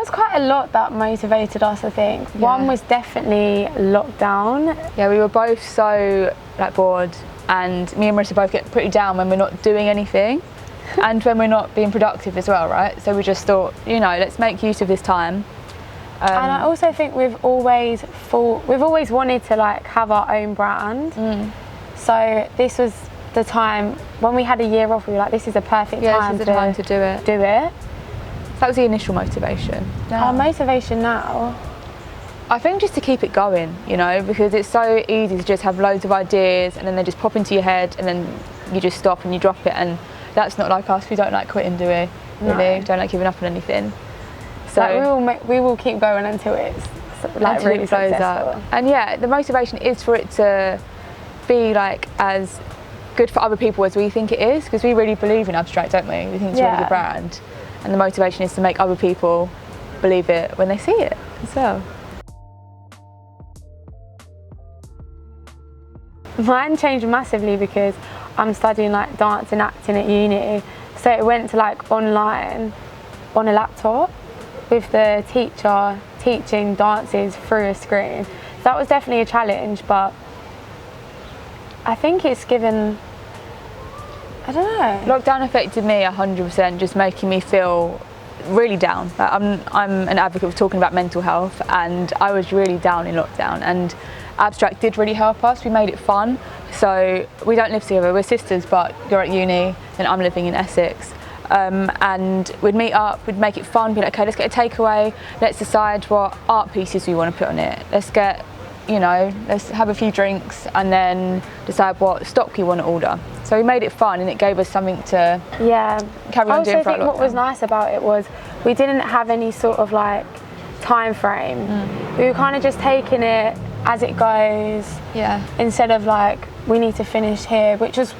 was quite a lot that motivated us, I think. One was definitely lockdown. Yeah, we were both so like bored, and me and Marissa both get pretty down when we're not doing anything and when we're not being productive as well, right? So we just thought, you know, let's make use of this time. And I also think we've always wanted to like have our own brand. So this was the time when we had a year off. We were like, this is a perfect time to do it. That was the initial motivation. Our motivation now, I think, just to keep it going, you know, because it's so easy to just have loads of ideas and then they just pop into your head and then you just stop and you drop it, and that's not like us. We don't like quitting, do we? Really, don't like giving up on anything. So like we will keep going until it's like really successful. And yeah, the motivation is for it to be like as good for other people as we think it is, because we really believe in Abstract, don't we? We think it's a really good brand, and the motivation is to make other people believe it when they see it as well. Mine changed massively because I'm studying like dance and acting at uni, so it went to like online on a laptop with the teacher teaching dances through a screen. So that was definitely a challenge, but I think it's given, I don't know. Lockdown affected me 100%, just making me feel really down. Like I'm an advocate of talking about mental health, and I was really down in lockdown, and Abstract did really help us. We made it fun. So we don't live together, we're sisters, but you're at uni and I'm living in Essex. And we'd meet up, we'd make it fun, be like, okay, let's get a takeaway, let's decide what art pieces we want to put on it. Let's get, you know, let's have a few drinks and then decide what stock we want to order. So we made it fun, and it gave us something to carry on doing for I also think what was nice about it was we didn't have any sort of like time frame. We were kind of just taking it as it goes, instead of like we need to finish here, which was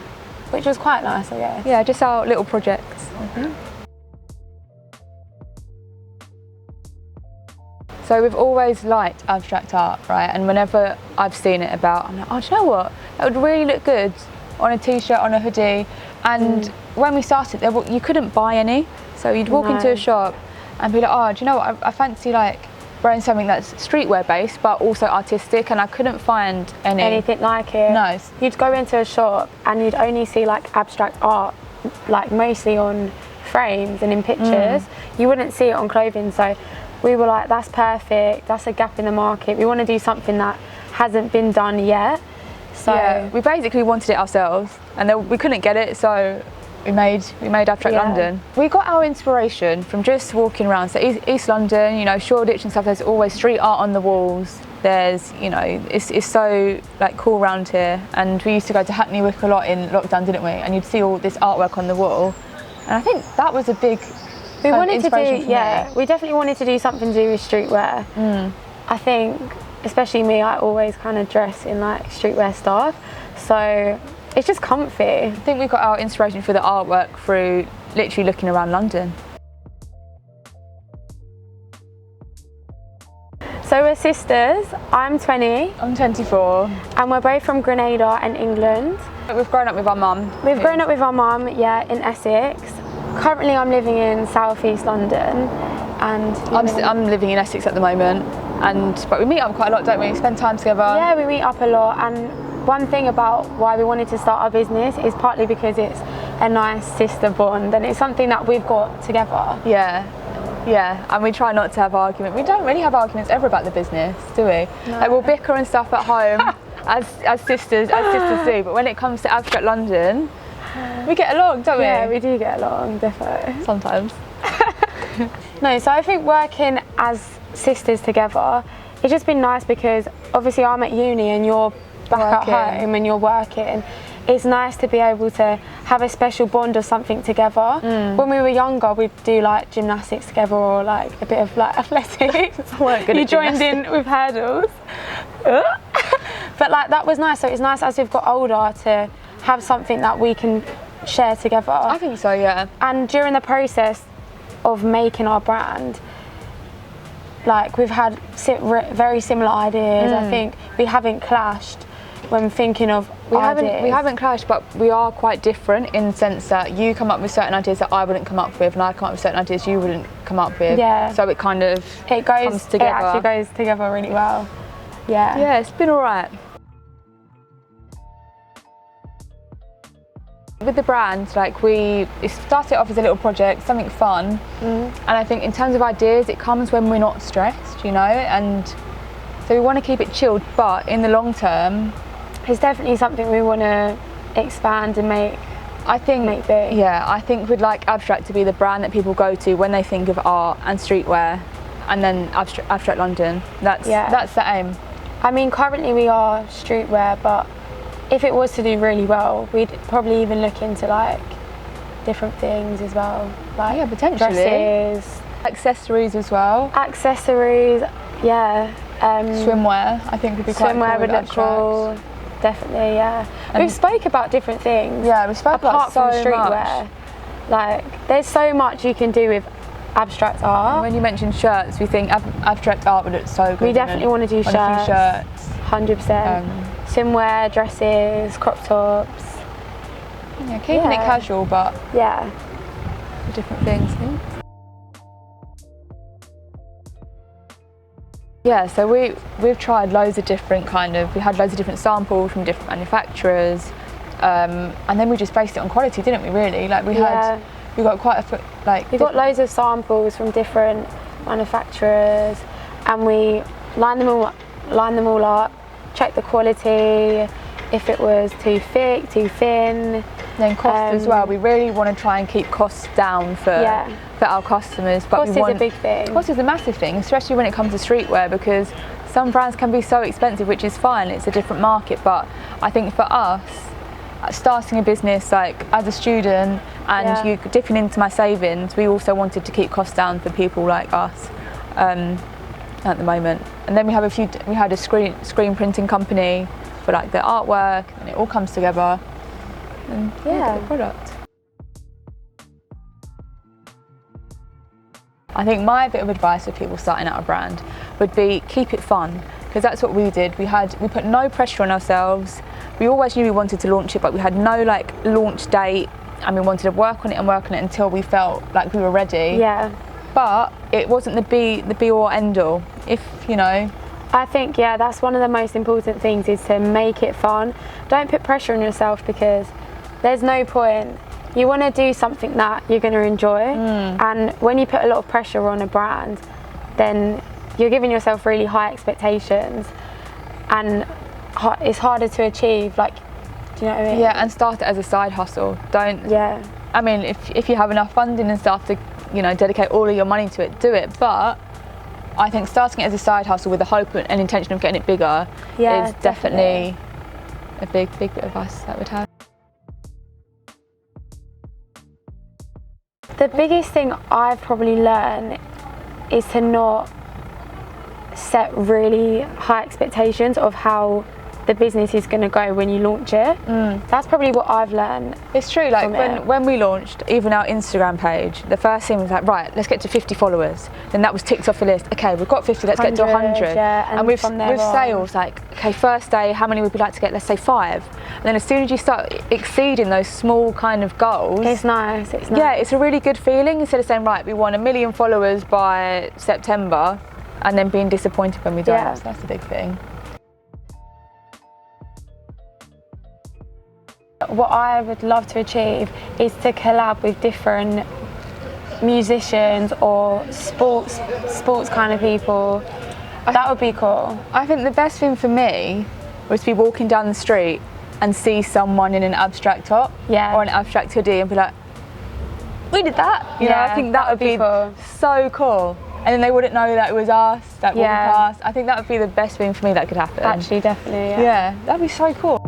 quite nice, I guess. Yeah, just our little projects. So we've always liked abstract art, right? And whenever I've seen it about, I'm like, oh, do you know what? That would really look good on a t-shirt, on a hoodie. And when we started, you couldn't buy any. So you'd walk into a shop and be like, oh, do you know what? I fancy like wearing something that's streetwear based, but also artistic, and I couldn't find anything like it. No. You'd go into a shop and you'd only see like abstract art, like mostly on frames and in pictures. You wouldn't see it on clothing. So we were like, that's perfect, that's a gap in the market. We want to do something that hasn't been done yet. So we basically wanted it ourselves, and then we couldn't get it, so we made Abstract London. We got our inspiration from just walking around. So East London, you know, Shoreditch and stuff, there's always street art on the walls. There's, you know, it's so like cool around here. And we used to go to Hackney Wick a lot in lockdown, didn't we? And you'd see all this artwork on the wall. And I think that was a big inspiration for me. We definitely wanted to do something to do with streetwear. I think, especially me, I always kind of dress in like streetwear stuff. So it's just comfy. I think we got our inspiration for the artwork through literally looking around London. So we're sisters. I'm 20. I'm 24. And we're both from Grenada in England. We've grown up with our mum. We've grown up with our mum, in Essex. Currently I'm living in South East London, and I'm living in Essex at the moment. But we meet up quite a lot, don't we? Spend time together. Yeah, we meet up a lot. And one thing about why we wanted to start our business is partly because it's a nice sister bond, and it's something that we've got together. Yeah, and we try not to have arguments. We don't really have arguments ever about the business, do we? No. Like, we'll bicker and stuff at home as sisters do, but when it comes to Abstract London, we get along, don't we? Yeah, we do get along, definitely. Sometimes. No, so I think working as sisters together, it's just been nice because obviously I'm at uni and you're back at home and you're working. It's nice to be able to have a special bond or something together. When we were younger, we'd do like gymnastics together or like a bit of like athletics. You joined in with hurdles. But like that was nice. So it's nice as we've got older to have something that we can share together. I think so, yeah. And during the process of making our brand, like we've had very similar ideas. I think we haven't clashed when thinking of ideas. We haven't clashed, but we are quite different in the sense that you come up with certain ideas that I wouldn't come up with, and I come up with certain ideas you wouldn't come come up with. Yeah. So it kind of comes together. It actually goes together really well. Yeah. Yeah, it's been all right. With the brand, like it started off as a little project, something fun, and I think in terms of ideas, it comes when we're not stressed, you know, and so we want to keep it chilled, but in the long term, it's definitely something we want to expand and make big. Yeah, I think we'd like Abstract to be the brand that people go to when they think of art and streetwear, and then Abstract London. That's the aim. I mean, currently we are streetwear, but if it was to do really well, we'd probably even look into like different things as well, like potentially dresses, accessories as well. Accessories, yeah. Swimwear, I think would be quite cool. Swimwear would look cool, definitely, yeah. And we've spoke about different things. Yeah, we spoke about so apart from streetwear. Like, there's so much you can do with abstract art. And when you mention shirts, we think abstract art would look so good. We definitely want to do shirts. A few shirts. 100%. Swimwear, dresses, crop tops. Yeah, keeping it casual, but different things. Yeah, so we've tried loads of different we had loads of different samples from different manufacturers, and then we just based it on quality, didn't we? Really, like we got quite a we got loads of samples from different manufacturers, and we lined them all up, checked the quality, if it was too thick, too thin. Then cost as well. We really want to try and keep costs down for our customers. But cost is a big thing. Cost is a massive thing, especially when it comes to streetwear, because some brands can be so expensive, which is fine. It's a different market. But I think for us, starting a business like as a student and you dipping into my savings, we also wanted to keep costs down for people like us at the moment. And then we had a screen printing company for like the artwork, and it all comes together. And the product. I think my bit of advice for people starting out a brand would be keep it fun, because that's what we did. We put no pressure on ourselves. We always knew we wanted to launch it, but we had no like launch date, and we wanted to work on it until we felt like we were ready. Yeah. But it wasn't the be all end all. If you know. I think that's one of the most important things, is to make it fun. Don't put pressure on yourself, because there's no point. You want to do something that you're going to enjoy, and when you put a lot of pressure on a brand, then you're giving yourself really high expectations, and it's harder to achieve. Like, do you know what I mean? Yeah, and start it as a side hustle. Don't. Yeah. I mean, if you have enough funding and stuff to, dedicate all of your money to it, do it. But I think starting it as a side hustle with the hope and intention of getting it bigger is definitely a big bit of advice that would have. The biggest thing I've probably learned is to not set really high expectations of how the business is going to go when you launch it. That's probably what I've learned. It's true, like when we launched even our Instagram page, the first thing was like, right, let's get to 50 followers. Then that was ticked off the list. Okay, we've got 50, let's get to 100. Yeah, and with sales, like, okay, first day, how many would we like to get? Let's say 5. And then as soon as you start exceeding those small kind of goals, it's nice. Yeah, it's a really good feeling, instead of saying, right, we want 1 million followers by September, and then being disappointed when we don't. Yeah. So that's a big thing. What I would love to achieve is to collab with different musicians or sports kind of people. That would be cool. I think the best thing for me was to be walking down the street and see someone in an abstract top or an abstract hoodie and be like, we did that. You know, I think that would be cool. So cool. And then they wouldn't know that it was us that walked past. I think that would be the best thing for me that could happen. Actually, definitely. Yeah, that'd be so cool.